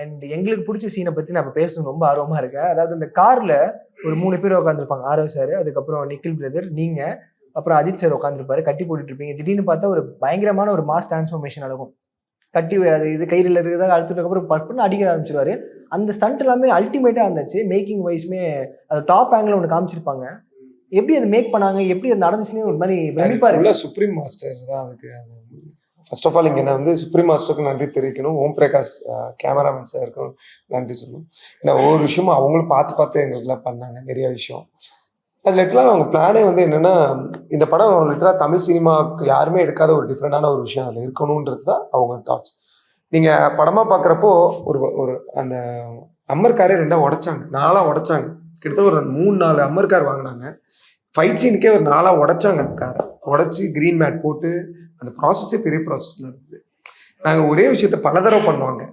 And எங்களுக்கு பிடிச்ச சீனை பத்தி நான் பேசணும் ரொம்ப ஆர்வமா இருக்கேன். அதாவது இந்த கார்ல ஒரு 3 பேர் உட்காந்துருப்பாங்க. ஆரவ் சார், அதுக்கப்புறம் நிக்கில் பிரதர், நீங்க, அப்புறம் அஜித் சார் உட்காந்துருப்பாரு. கட்டி போட்டுட்டு இருப்பீங்க. திடீர்னு பார்த்தா ஒரு பயங்கரமான ஒரு மாஸ் டிரான்ஸ்ஃபர்மேஷன் நடக்கும். கட்டி அது இது கையில் இருக்கிறதா அழுத்ததுக்கு அப்புறம் பட்டுன்னு அடிக்க ஆரம்பிச்சிருவாரு. அந்த ஸ்டண்ட் எல்லாமே அல்டிமேட்டா இருந்துச்சு. மேக்கிங் வைஸ்மே அது டாப் ஆங்கிள் ஒன்று காமிச்சிருப்பாங்க. எப்படி அதை மேக் பண்ணாங்க, எப்படி அது நடந்துச்சுன்னு ஒரு மாதிரி பிரமிப்பா இருக்கு. சுப்ரீம் மாஸ்டர் தான் அதுக்கு. ஃபர்ஸ்ட் ஆஃப் ஆல் இங்கே நான் வந்து சுப்ரீம் மாஸ்டருக்கு நன்றி தெரிவிக்கணும். ஓம் பிரகாஷ் கேமராமேன் சாருக்கும் நன்றி சொல்லணும். ஏன்னா ஒவ்வொரு விஷயமும் அவங்களும் பார்த்து எங்களுக்குலாம் பண்ணாங்க நிறைய விஷயம். அது லிட்டரலாக அவங்க பிளானே வந்து என்னென்னா, இந்த படம் லிட்டரலாக தமிழ் சினிமாவுக்கு யாருமே எடுக்காத ஒரு டிஃப்ரெண்டான ஒரு விஷயம் அதில் இருக்கணுன்றது தான் அவங்க தாட்ஸ். நீங்கள் படமாக பார்க்குறப்போ ஒரு அந்த அம்மர் காரே 2 உடைச்சாங்க, 4 உடைச்சாங்க. கிட்டத்தட்ட ஒரு 3-4 அம்மர் கார் வாங்கினாங்க. ஃபைட் சீனுக்கே ஒரு 4 உடைச்சாங்க. அந்த காரை உடைச்சி க்ரீன் மேட் போட்டு அந்த ப்ராசஸே பெரிய ப்ராசஸில் இருக்குது. நாங்கள் ஒரே விஷயத்த பல தடவை பண்ணுவாங்க.